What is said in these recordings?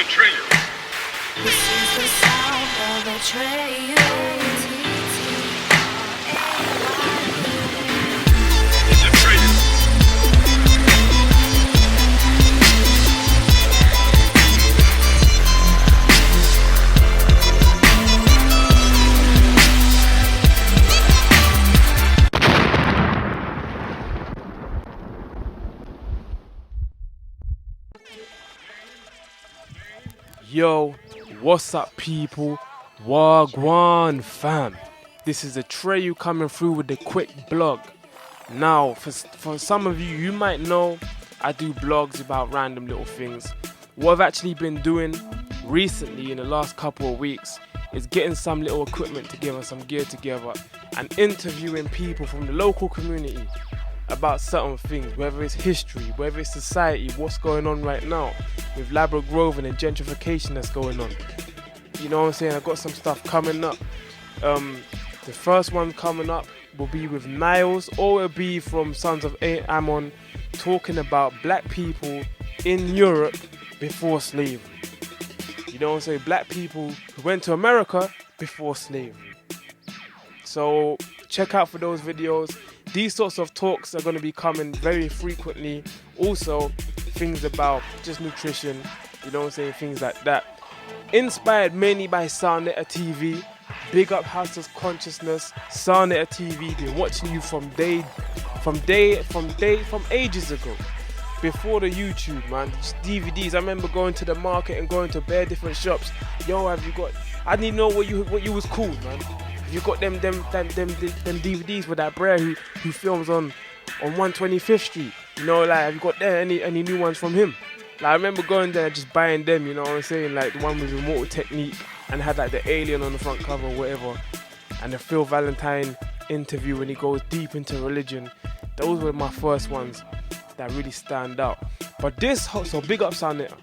betrayal. This is the sound of betrayal. Yo, what's up people? Wagwan fam. This is Atreyu coming through with the quick blog. Now, for some of you, you might know I do blogs about random little things. What I've actually been doing recently in the last couple of weeks is getting some little equipment together, some gear together, and interviewing people from the local community about certain things, whether it's history, whether it's society, what's going on right now with Ladbroke Grove and the gentrification that's going on. You know what I'm saying? I've got some stuff coming up. The first one coming up will be with Niles, or it'll be from Sons of Ammon, talking about black people in Europe before slavery. You know what I'm saying? Black people who went to America before slavery. So check out for those videos. These sorts of talks are going to be coming very frequently. Also, things about just nutrition, you know what I'm saying, things like that. Inspired mainly by Sarnetta TV. Big up House of Consciousness, Sarnetta TV. Been watching you from ages ago. Before the YouTube, man. Just DVDs. I remember going to the market and going to bare different shops. Yo, have you got? I didn't know what you was cool, man. You got them DVDs with that brer who films on 125th Street. You know, like, have you got there any new ones from him? Like, I remember going there just buying them, you know what I'm saying? Like the one with the Immortal Technique and had like the alien on the front cover or whatever. And the Phil Valentine interview when he goes deep into religion. Those were my first ones that really stand out. But this, so big up Sarnetta.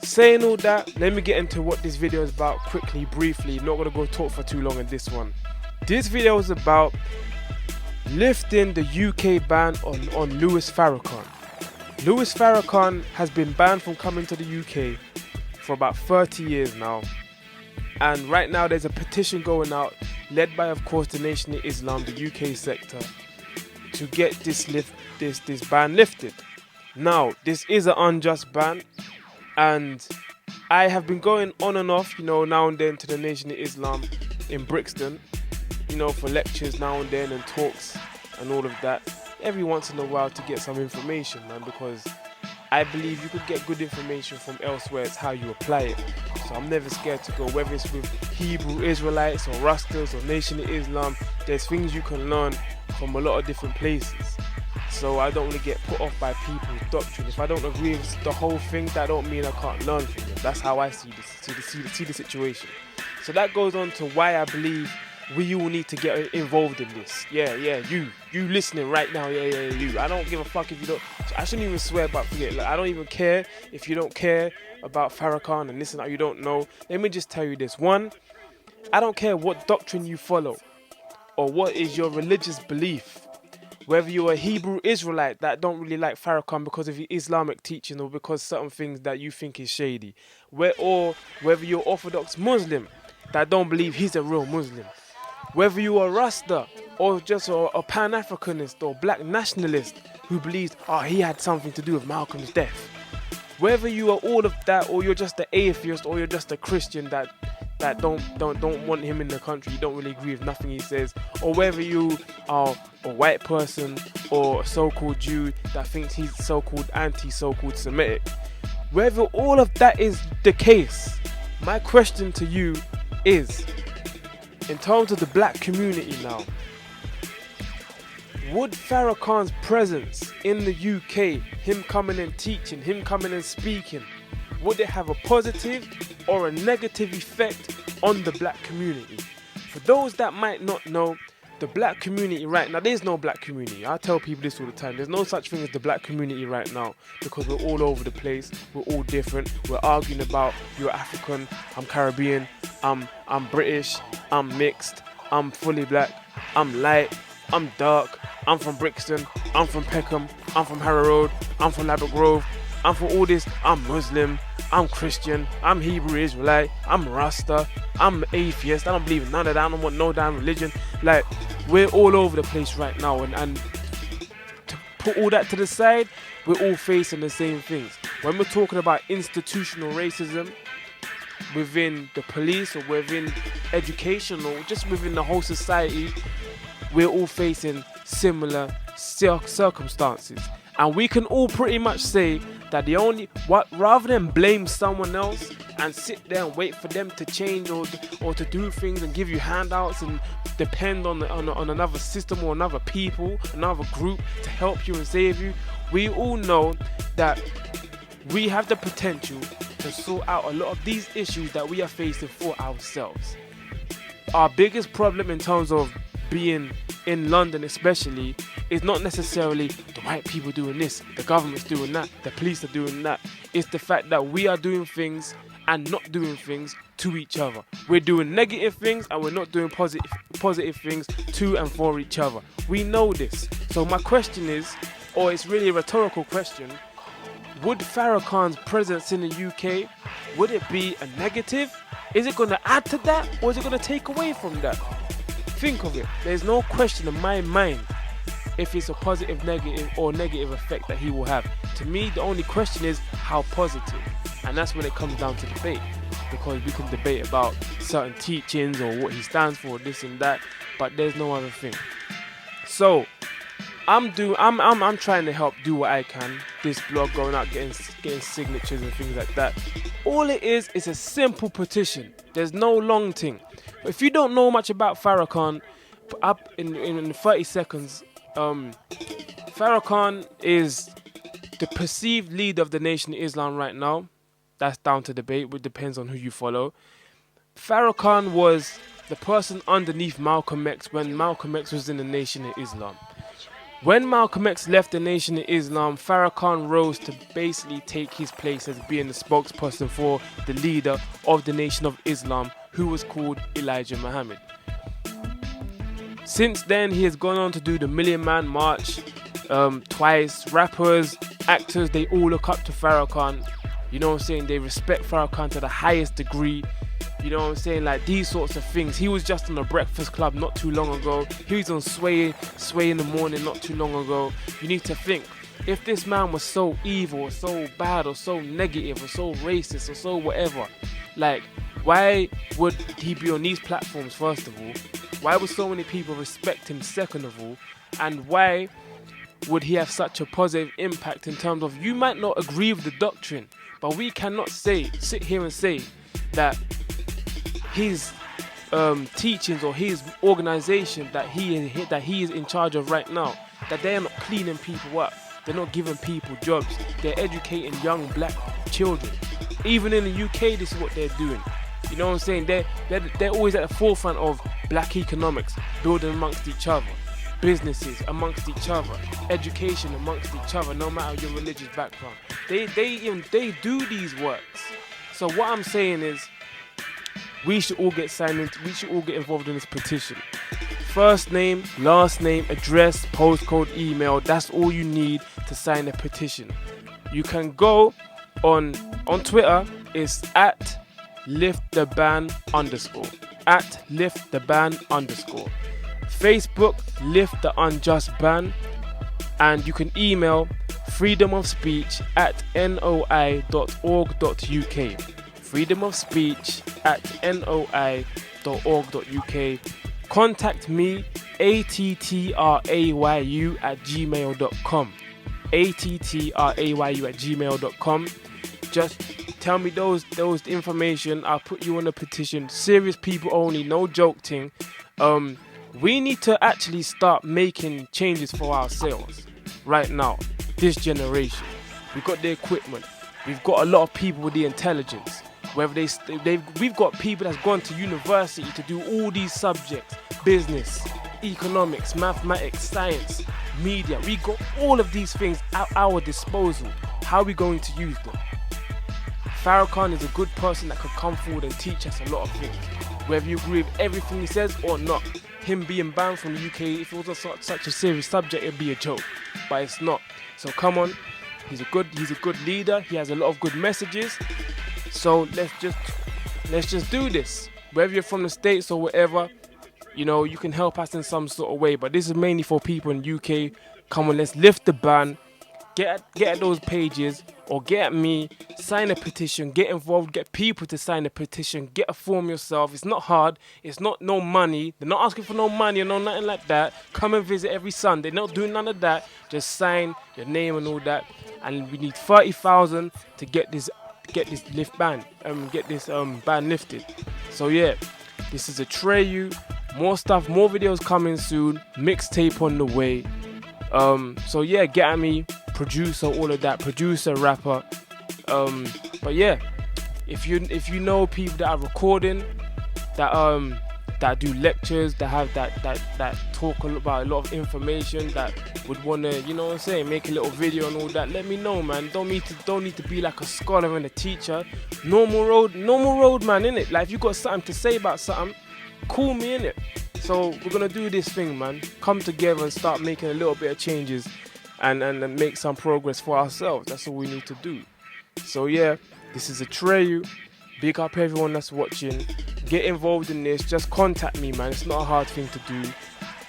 Saying all that, let me get into what this video is about quickly, briefly. Not going to go talk for too long in this one. This video is about lifting the UK ban on Louis Farrakhan. Louis Farrakhan has been banned from coming to the UK for about 30 years now. And right now there's a petition going out, led by, of course, the Nation of Islam, the UK sector, to get this ban lifted. Now, this is an unjust ban. And I have been going on and off, you know, now and then to the Nation of Islam in Brixton, you know, for lectures now and then and talks and all of that. Every once in a while to get some information, man, because I believe you could get good information from elsewhere. It's how you apply it. So I'm never scared to go, whether it's with Hebrew Israelites or Rastas or Nation of Islam. There's things you can learn from a lot of different places. So I don't really get put off by people's doctrine. If I don't agree with the whole thing, that don't mean I can't learn from them. That's how I see the situation. So that goes on to why I believe we all need to get involved in this. Yeah, you listening right now, you. I don't give a fuck if you don't. I shouldn't even swear, but forget. Like, I don't even care if you don't care about Farrakhan and listen, you don't know. Let me just tell you this. One, I don't care what doctrine you follow or what is your religious belief. Whether you're a Hebrew Israelite that don't really like Farrakhan because of your Islamic teaching or because certain things that you think is shady. Or whether you're Orthodox Muslim that don't believe he's a real Muslim. Whether you're a Rasta or just a Pan-Africanist or black nationalist who believes, he had something to do with Malcolm's death. Whether you are all of that or you're just an atheist or you're just a Christian that don't want him in the country, you don't really agree with nothing he says, or whether you are a white person or a so-called Jew that thinks he's so-called anti-so-called Semitic, whether all of that is the case, my question to you is, in terms of the black community now, would Farrakhan's presence in the UK, him coming and teaching, him coming and speaking, would it have a positive or a negative effect on the black community? For those that might not know, the black community right now, there's no black community. I tell people this all the time. There's no such thing as the black community right now because we're all over the place. We're all different. We're arguing about you're African, I'm Caribbean, I'm British, I'm mixed, I'm fully black, I'm light, I'm dark, I'm from Brixton, I'm from Peckham, I'm from Harrow Road, I'm from Ladbroke Grove, I'm from all this, I'm Muslim, I'm Christian, I'm Hebrew Israelite, I'm Rasta, I'm atheist, I don't believe in none of that, I don't want no damn religion. Like, we're all over the place right now, and to put all that to the side, we're all facing the same things. When we're talking about institutional racism within the police or within education or just within the whole society, we're all facing similar circumstances. And we can all pretty much say that rather than blame someone else and sit there and wait for them to change or to do things and give you handouts and depend on another system or another people, another group to help you and save you, we all know that we have the potential to sort out a lot of these issues that we are facing for ourselves. Our biggest problem in terms of being in London especially is not necessarily the white people doing this, the government's doing that, the police are doing that. It's the fact that we are doing things and not doing things to each other. We're doing negative things and we're not doing positive things to and for each other. We know this. So my question is, or it's really a rhetorical question, would Farrakhan's presence in the UK, would it be a negative? Is it going to add to that, or is it going to take away from that? Think of it. There's no question in my mind if it's a positive, negative, or negative effect that he will have. To me, the only question is how positive. And that's when it comes down to debate. Because we can debate about certain teachings or what he stands for, this and that, but there's no other thing. So I'm trying to help do what I can. This blog, going out getting signatures and things like that. All it is a simple petition. There's no long thing. If you don't know much about Farrakhan, up in 30 seconds, Farrakhan is the perceived leader of the Nation of Islam right now. That's down to debate, which depends on who you follow. Farrakhan was the person underneath Malcolm X when Malcolm X was in the Nation of Islam. When Malcolm X left the Nation of Islam, Farrakhan rose to basically take his place as being the spokesperson for the leader of the Nation of Islam, who was called Hilary Muhammad. Since then, he has gone on to do the Million Man March twice. Rappers, actors, they all look up to Farrakhan. You know what I'm saying? They respect Farrakhan to the highest degree. You know what I'm saying? Like these sorts of things. He was just on the Breakfast Club not too long ago. He was on Sway in the Morning not too long ago. You need to think, if this man was so evil or so bad or so negative or so racist or so whatever, like why would he be on these platforms first of all? Why would so many people respect him second of all? And why would he have such a positive impact in terms of, you might not agree with the doctrine, but we cannot sit here and say that his teachings or his organization that he is in charge of right now, that they are not cleaning people up, they're not giving people jobs, they're educating young black children. Even in the UK, this is what they're doing. You know what I'm saying? They're always at the forefront of black economics, building amongst each other, businesses amongst each other, education amongst each other, no matter your religious background. They do these works. So what I'm saying is, we should all get signed in, we should all get involved in this petition. First name, last name, address, postcode, email, that's all you need to sign a petition. You can go on Twitter, it's at @lifttheban_, @lifttheban_. Facebook, Lift the Unjust Ban, and you can email freedomofspeech@noi.org.uk. freedomofspeech@noi.org.uk. Contact me, attrayu@gmail.com. attrayu@gmail.com. Just tell me those information. I'll put you on a petition. Serious people only, no joke thing. We need to actually start making changes for ourselves right now. This generation, we've got the equipment. We've got a lot of people with the intelligence. Whether we've got people that's gone to university to do all these subjects: business, economics, mathematics, science, media. We got all of these things at our disposal. How are we going to use them? Farrakhan is a good person that could come forward and teach us a lot of things. Whether you agree with everything he says or not. Him being banned from the UK, if it was such a serious subject, it'd be a joke. But it's not. So come on, He's a good leader. He has a lot of good messages. So let's just do this. Whether you're from the States or whatever, you know, you can help us in some sort of way. But this is mainly for people in UK. Come on, let's lift the ban. Get at those pages, or get at me, sign a petition, get involved, get people to sign a petition, get a form yourself. It's not hard, it's not no money. They're not asking for no money or no nothing like that. Come and visit every Sunday. They're not doing none of that. Just sign your name and all that. And we need 30,000 to get this ban lifted. So yeah, this is Atreyu. More stuff, more videos coming soon. Mixtape on the way. So yeah, get at me, producer, all of that, producer, rapper. But yeah, if you know people that are recording, that do lectures, that have that talk about a lot of information, that would wanna, you know what I'm saying, make a little video and all that, let me know, man. Don't need to be like a scholar and a teacher. Normal road, man, innit? Like if you got something to say about something, call me, innit? So we're gonna do this thing, man. Come together and start making a little bit of changes and make some progress for ourselves. That's all we need to do. So yeah, this is Atreyu. Big up everyone that's watching. Get involved in this. Just contact me, man. It's not a hard thing to do.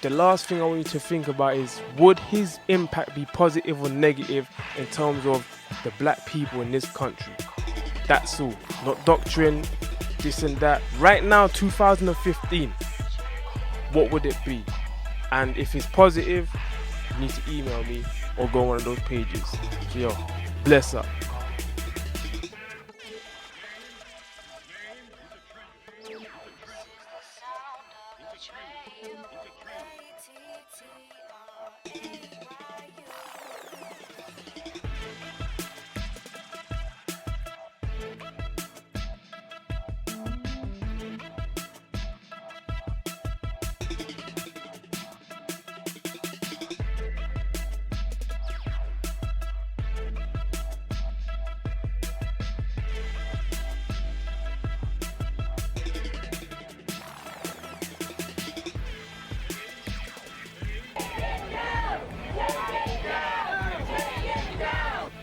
The last thing I want you to think about is, would his impact be positive or negative in terms of the black people in this country? That's all. Not doctrine, this and that. Right now, 2015. What would it be? And if it's positive, you need to email me or go on one of those pages. So yo, bless up.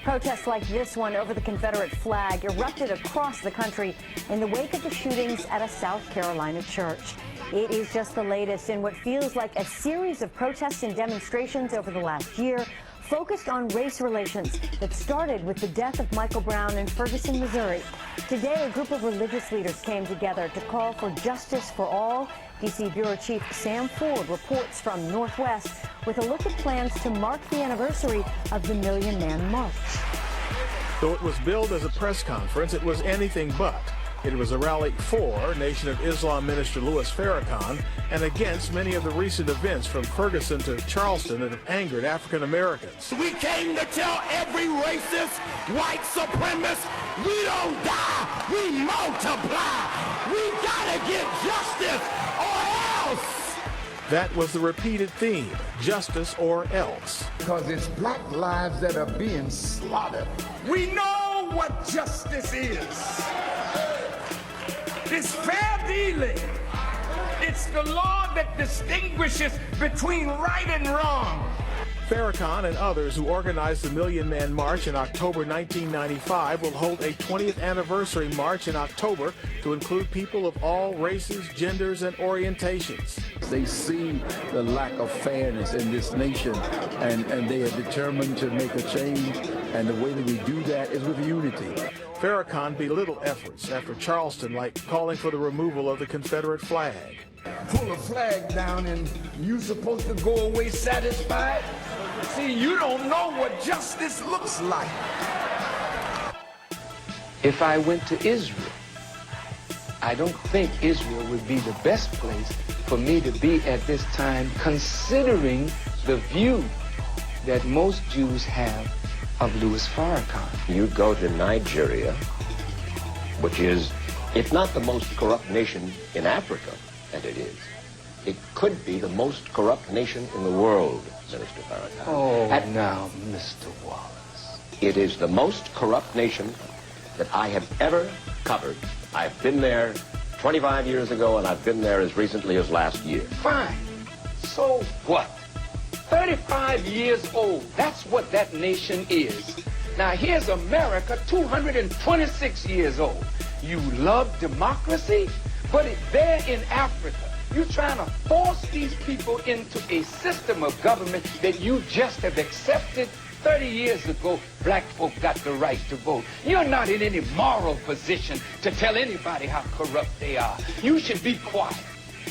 Protests like this one over the Confederate flag erupted across the country in the wake of the shootings at a South Carolina church. It is just the latest in what feels like a series of protests and demonstrations over the last year focused on race relations that started with the death of Michael Brown in Ferguson, Missouri. Today, a group of religious leaders came together to call for justice for all. D.C. Bureau Chief Sam Ford reports from Northwest with a look at plans to mark the anniversary of the Million Man March. Though it was billed as a press conference, it was anything but. It was a rally for Nation of Islam Minister Louis Farrakhan and against many of the recent events from Ferguson to Charleston that have angered African Americans. We came to tell every racist, white supremacist, we don't die, we multiply. We gotta get justice or else. That was the repeated theme, justice or else. Because it's black lives that are being slaughtered. We know what justice is. It's fair dealing. It's the law that distinguishes between right and wrong. Farrakhan and others who organized the Million Man March in October 1995 will hold a 20th anniversary march in October to include people of all races, genders, and orientations. They see the lack of fairness in this nation, and they are determined to make a change, and the way that we do that is with unity. Farrakhan belittled efforts after Charleston, like calling for the removal of the Confederate flag. Pull a flag down and you supposed to go away satisfied? See, you don't know what justice looks like. If I went to Israel, I don't think Israel would be the best place for me to be at this time, considering the view that most Jews have of Louis Farrakhan. You go to Nigeria, which is, if not the most corrupt nation in Africa, and it is, it could be the most corrupt nation in the world, Minister Farrakhan. Oh, now, Mr. Wallace. It is the most corrupt nation that I have ever covered. I've been there 25 years ago, and I've been there as recently as last year. Fine. So what? 35 years old. That's what that nation is. Now here's America, 226 years old. You love democracy, but it's there in Africa. You're trying to force these people into a system of government that you just have accepted. 30 years ago, black folk got the right to vote. You're not in any moral position to tell anybody how corrupt they are. You should be quiet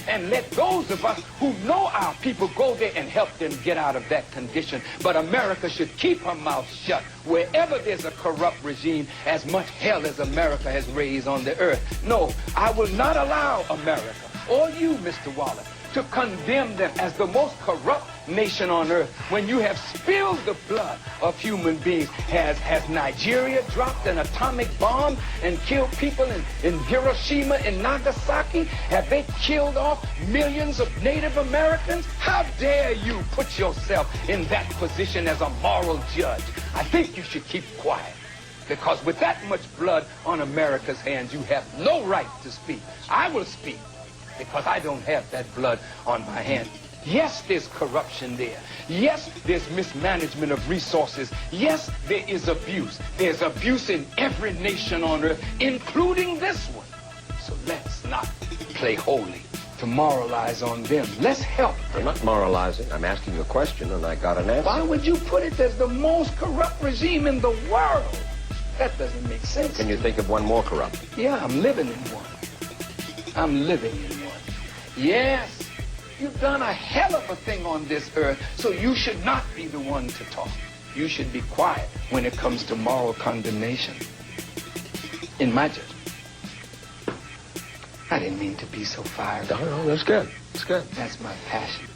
and let those of us who know our people go there and help them get out of that condition. But America should keep her mouth shut wherever there's a corrupt regime, as much hell as America has raised on the earth. No, I will not allow America, or you, Mr. Wallace, to condemn them as the most corrupt nation on earth when you have spilled the blood of human beings. Has Nigeria dropped an atomic bomb and killed people in Hiroshima and Nagasaki? Have they killed off millions of Native Americans? How dare you put yourself in that position as a moral judge? I think you should keep quiet, because with that much blood on America's hands, you have no right to speak. I will speak, because I don't have that blood on my hands. Yes, there's corruption there. Yes, there's mismanagement of resources. Yes, there is abuse. There's abuse in every nation on earth, including this one. So let's not play holy to moralize on them. Let's help them. I'm not moralizing. I'm asking you a question, and I got an answer. Why would you put it as the most corrupt regime in the world? That doesn't make sense. Can you think of one more corrupt? Yeah, I'm living in one. I'm living in one. Yes, you've done a hell of a thing on this earth, so you should not be the one to talk. You should be quiet when it comes to moral condemnation. In my judgment. I didn't mean to be so fired up. No, that's good. That's good. That's my passion.